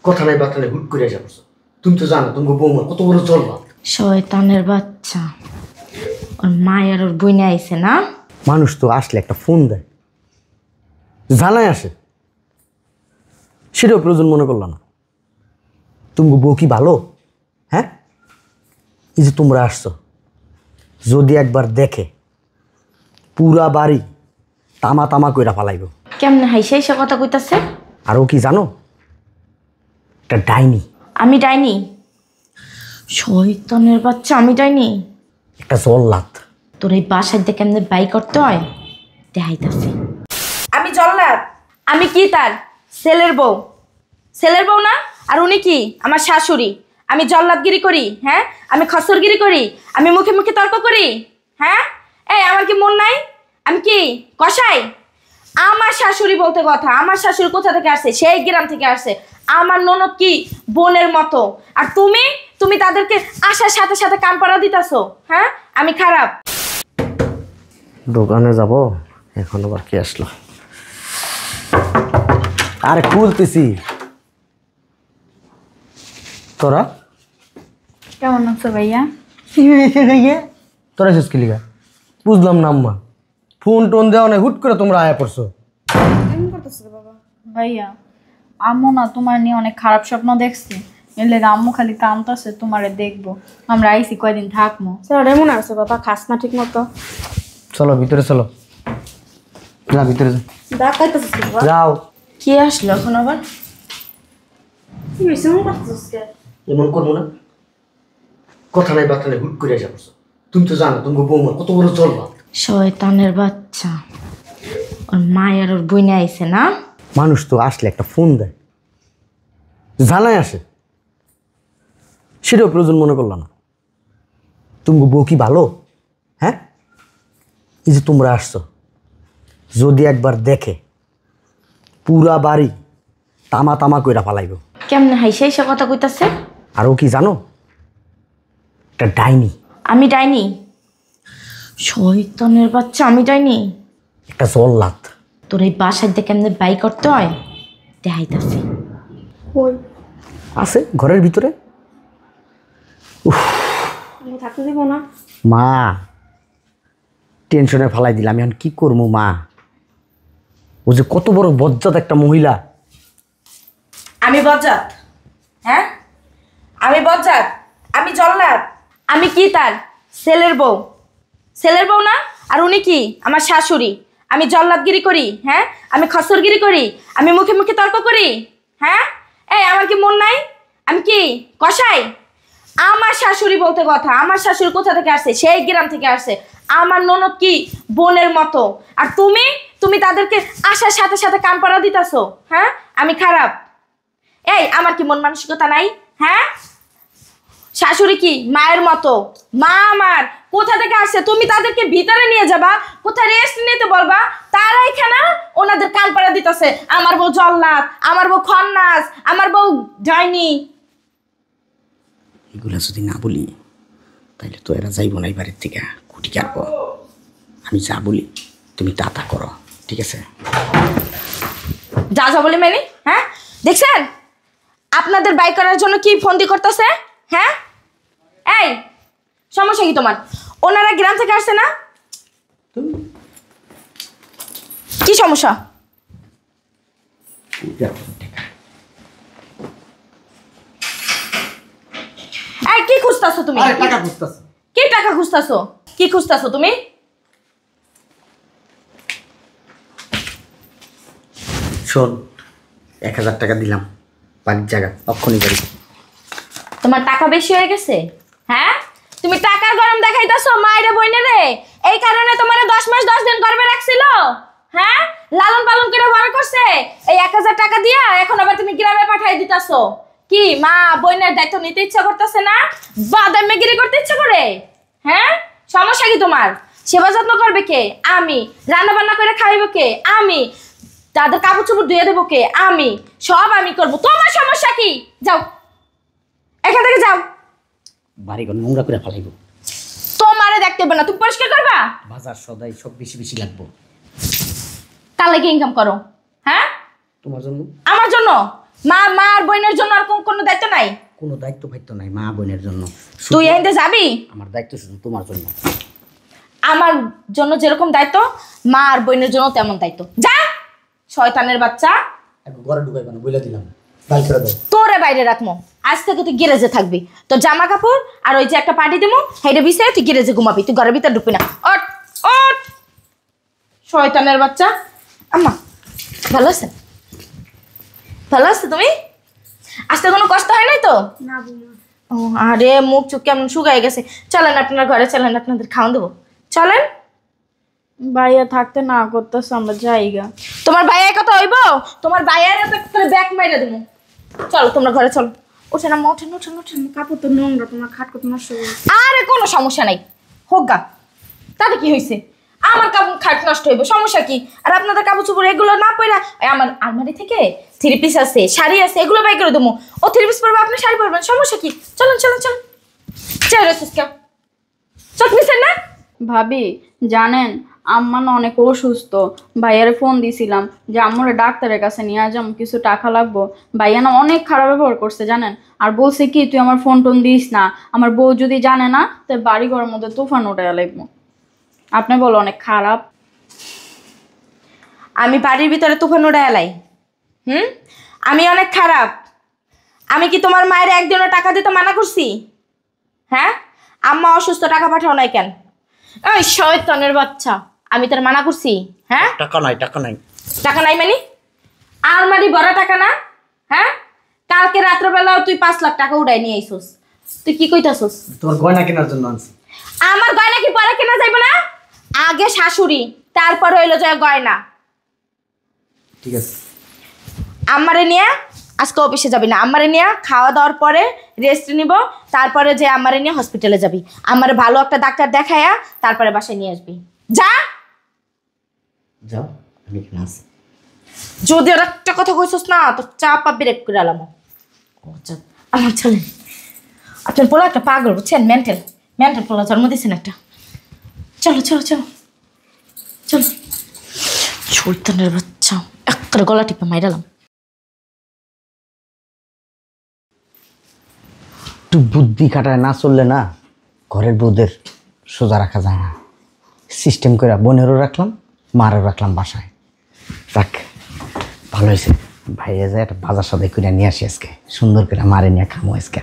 কথা নাই বার্তা নাই হুট করে এসে পড়ছো। তুমি তো জানো তুমি বৌমা কত বড় জল্লাদ। শয়তানের বাচ্চা, ওর মায়ের ওর বইনে আইছে না। মানুষ তো আসলে একটা ফোন দেয়, জানায় আসে, সেটাও প্রয়োজন মনে করলো না। তুমি বউ কি ভালো? হ্যাঁ, এই যে তোমরা আসছো, যদি একবার দেখে পুরা বাড়ি তামা তামা কইরা ফালাইব। কেমনে হাইসে এসে কথা কইতাছে? আর ও কি জানো, একটা ডাইনি। আমি ডাইনি? শয়তানের বাচ্চা, আমি ডাইনি? একটা জল্লাদ। তোর এই বাসায় দিয়ে কেমনে বাই করতে হয় দেখাইতাছি। আমি জল্লাদ? আমি কি তার ছেলের বউ? ছেলের বউ না? আর উনি কি আমার শাশুড়ি? আমি জল্লাদগিরি করি? হ্যাঁ, আমি খসরগিরি করি? আমি মুখে মুখে তর্ক করি? হ্যাঁ, এই আমার কি মন নাই? আমি কি কসাই? আমার শাশুড়ি বলতে কথা, আমার শাশুড়ি কোথা থেকে আসছে? সেই গ্রাম থেকে আসছে। আমার ননদ কি বোনের মতো, আর তুমি তুমি তাদেরকে আসার সাথে সাথে কান পাড়া দিতেছো। হ্যাঁ, আমি খারাপ? দোকানে যাব, এখন আবার কে আসলো? আরে খুলতেছি। তোরা কেমন আছো ভাইয়া? তোরা এসেছিস কি লিগা? বুঝলাম না আম্মা, ফোন টোন দেওয়া নাই, হুট করে তোমরা আয়া পড়ছো। ভাইয়া আম্মু না তোমার নিয়ে অনেক খারাপ স্বপ্ন দেখছি, এলে আম্মু খালি কামতাছে তোমারে দেখবো। আমরা আইসি কয়দিন থাকবো। স্যার এমন আছে বাবা, খাস না ঠিক মতো। চলো ভিতরে চলো, যা ভিতরে যা। ডাকাইতেছিস বাবা? যাও। কে আসলো এখন আবার? কি হইছে মন করতেছিস কে? এমন করবো না, কথা নাই বার্তা নাই হুট করে এসে পড়ছো। তুমি তো জানো তুমি বৌমা কত বড় জল্লাদ। শয়তানের বাচ্চা, ওর মায়ের ওর বইনে আইছে না। মানুষ তো আসলে একটা ফোন দেয়, জানায় আসে, সেটাও প্রয়োজন মনে করলো না। তুমি বউ কি ভালো? হ্যাঁ, এই যে তোমরা আসছো, যদি একবার দেখে পুরা বাড়ি তামা তামা কইরা ফালাইব। কেমনে হাইসে এসে কথা কইতাছে? আর ও কি জানো, একটা ডাইনি। আমি ডাইনি? শয়তানের বাচ্চা, আমি ডাইনি? একটা জল্লাদ। তোর এই বাসায় দিয়ে কেমনে বাই করতে হয় দেখাইতাছি। কই আছে ঘরের ভিতরে। আমি থাকতে দিব না। মা টেনশনে ফালাই দিলাম, আমি এখন কি করবো মা? ও যে কত বড় বজ্জাত একটা মহিলা। আমি বজ্জাত? হ্যাঁ, আমি বজ্জাত? আমি জল্লাদ? আমি কি তার ছেলের বউ? ছেলের বউ না? আর উনি কি আমার শাশুড়ি? আমি জল্লাদগিরি করি? হ্যাঁ, আমি খসরগিরি করি? আমি মুখে মুখে তর্ক করি? হ্যাঁ, এই আমার কি মন নাই? আমি কি কসাই? আমার শাশুড়ি বলতে কথা, আমার শাশুড়ি কোথা থেকে আসছে? সেই গ্রাম থেকে আসছে। আমার ননদ কি বোনের মতো, আর তুমি তুমি তাদেরকে আসার সাথে সাথে কান পাড়া দিতেছো। হ্যাঁ, আমি খারাপ? এই আমার কি মন মানসিকতা নাই? হ্যাঁ, শাশুড়ি কি মায়ের মতো? মা আমার কোথা থেকে আসছে? তুমি তাদেরকে ভিতরে নিয়ে যাবা, কোথায় রেস্ট নিতে বলবা, তারা এখানে ওনাদের কান পাড়া দিতেছে। আমার বউ জল্লাদ, আমার বউ খন্নাস, আমার বউ ডাইনি। এগুলা যদি না বলি তাহলে তো এরা যাইব না এই বাড়ির থেকে, কুটি কাটবো। আমি যা বলি তুমি তা তা করো, ঠিক আছে? যা যা বলি মানে? হ্যাঁ, দেখছেন আপনাদের বাই করার জন্য কি ফন্দি করতেছে? হ্যাঁ, এই সমস্যা কি তোমার? ওনারা গ্রাম থেকে আসছে না, কি সমস্যা? এই কি খুঁজতাছো তুমি? টাকা খুঁজতেছে। কি টাকা খুঁজতাছো? কি খুঁজতাছো তুমি? শোন, 1000 টাকা দিলাম, বাড়ির জায়গা অক্ষণই বাড়ি। তোমার টাকা বেশি হয়ে গেছে? হ্যাঁ, তুমি টাকার গরম দেখাইতাছো মায়ের বইনে রে। এই কারণে তোমার 10 মাস 10 দিন গর্ভে রাখছিল। হ্যাঁ, লালন পালন করে বড় করছে। এই 1000 টাকা দিয়া এখন আবার তুমি গ্রামে পাঠাই দিতাছো। কি মা বইনের দায়িত্ব নিতে ইচ্ছা করতেছে না? বাদামেগিরি করতে ইচ্ছা করে? হ্যাঁ, সমস্যা কি তোমার? সেবা যত্ন করবে কে? আমি। রান্না বান্না করে খাইবো কে? আমি। তাদের কাপড় চোপড় ধুয়ে দেবো কে? আমি। সব আমি করবো। তোমার সমস্যা কি? যাও এখান থেকে, যাও। বাড়িঘর নোংরা করে ফেলাইব। তোমারে দেখতে হবে না, তুমি পরিষ্কার করবা। বাজার সদাই সব বেশি বেশি লাগবো। কালে কি ইনকাম করো? হ্যাঁ, তোমার জন্য। আমার জন্য? মা মার বোনের জন্য আর নাই? কোনো দায়িত্ব ফাইত্ব নাই মা বোনের জন্য। তুই এনতে যাবি? আমার দায়িত্ব শুধু তোমার জন্য। আমার জন্য যেরকম দায়িত্ব মা আর বোনের জন্য তেমন দায়িত্ব। যা শয়তানের বাচ্চা। একটু ঘরে ঢুকাইবা না, বইলা দিলাম, বাইর করে দাও। তোরে বাইরে রাখবো, আজ থেকে তুই গ্যারেজে থাকবি। তোর জামা কাপড় আর ওই যে একটা পার্টি দিমু হেইটা বিছায় তুই গ্যারেজে ঘুমাবি, তুই ঘরের ভিতর ঢুকবি না। ওঠ ওঠ শয়তানের বাচ্চা। আম্মা ভালো আছেন? ভালো আছে তুমি? আজকে কোনো কষ্ট হয় নাই তো? না বৌমা। ও আরে মুখ চুখ কেমন শুকায় গেছে। চলেন আপনার ঘরে চলেন, আপনাদের খাওয়া দেবো। চলেন। ভাইয়া থাকতে না করতেছে, আমরা যাইগা। তোমার ভাইয়ের কথা হইব? তোমার ভাইয়ের এত করে ব্যাক মাইরা দেবো। চলো তোমরা ঘরে চলো। ওঠেন আম্মা, ওঠেন ওঠেন ওঠেন। কাপড় তো নোংরা, তোমার খাট কত নষ্ট হয়ে গেছে। আরে কোনো সমস্যা নাই, হোক গা, তাতে কি হয়েছে? আমার কাপড় খাট নষ্ট হইব, সমস্যা কি? আর আপনাদের কাপড় চোপড় এগুলো না পড়া আমার আলমারি থেকে 3 পিস আছে, শাড়ি আছে, এগুলো বাই করে দেবো। ও 3 পিস পরবে, আপনি শাড়ি পরবেন, সমস্যা কি? চলুন চলুন চলুন। চাই রেছিস কেউ চোখ মিশেন না? ভাবি জানেন আম্মা না অনেক অসুস্থ। ভাইয়ারে ফোন দিছিলাম যে আম্মুরে ডাক্তারের কাছে নিয়ে যাম, কিছু টাকা লাগবো। ভাইয়া না অনেক খারাপ ব্যবহার করছে জানেন, আর বলছে কি তুই আমার ফোন টোন দিস না, আমার বউ যদি জানে না তো বাড়ি ঘরের মধ্যে তুফান উঠে লাগবো। আপনি বলো অনেক খারাপ। আমি বাড়ির ভিতরে তুফান উড়ায় এলাই? আমি অনেক খারাপ? আমি কি তোমার মায়ের একদিনও টাকা দিতে মানা করছি? হ্যাঁ, আম্মা অসুস্থ, টাকা পাঠাও নাই কেন? ওই শয়তানের বাচ্চা, আমি তোর মানা করছি? হ্যাঁ, টাকা নাই, টাকা নাই। টাকা নাই মানে? আলমারি ভরা টাকা না? হ্যাঁ, কালকে রাত্রবেলাও তুই 5 লাখ টাকা উড়াই নিয়ে আইসোস। তুই কি কইতাছস? তোমার গয়না কেনার জন্য আনছি। আমার গয়না কি পরে কেনা যাইব না? আগে শাশুড়ি, তারপর হইলো যে গয়না। ঠিক আছে। আমারে নিয়ে আজকে অফিসে যাবি না, আমারে নিয়ে খাওয়া দাওয়ার পরে রেস্ট নিব, তারপরে যে আমারে নিয়ে হসপিটালে যাবি, আমার ভালো একটা ডাক্তার দেখায়া তারপরে বাসায় নিয়ে আসবি। যা। যাও, আমি এখানে আছি। যদি আর একটা কথা কইছস না তো চাপা ব্রেক করে আলাম। আমার চলেন, আপনার পোলা একটা পাগল, বুঝছেন? মেন্টাল মেন্টাল পোলা জন্ম দিয়েছেন একটা। চলো চলো চলো চলো। শয়তানের বাচ্চা, একটা গলা টিপে মাইরালাম। একটু বুদ্ধি খাটায় না চললে না ঘরের বউদের সোজা রাখা যায় না। সিস্টেম করে বোনেরও রাখলাম, মারও রাখলাম বাসায়। যাক ভালো হয়েছে, ভাইয়া যায় একটা বাজার সদাই করে নিয়ে আসি আজকে, সুন্দর করে মারে নিয়ে খামো আজকে।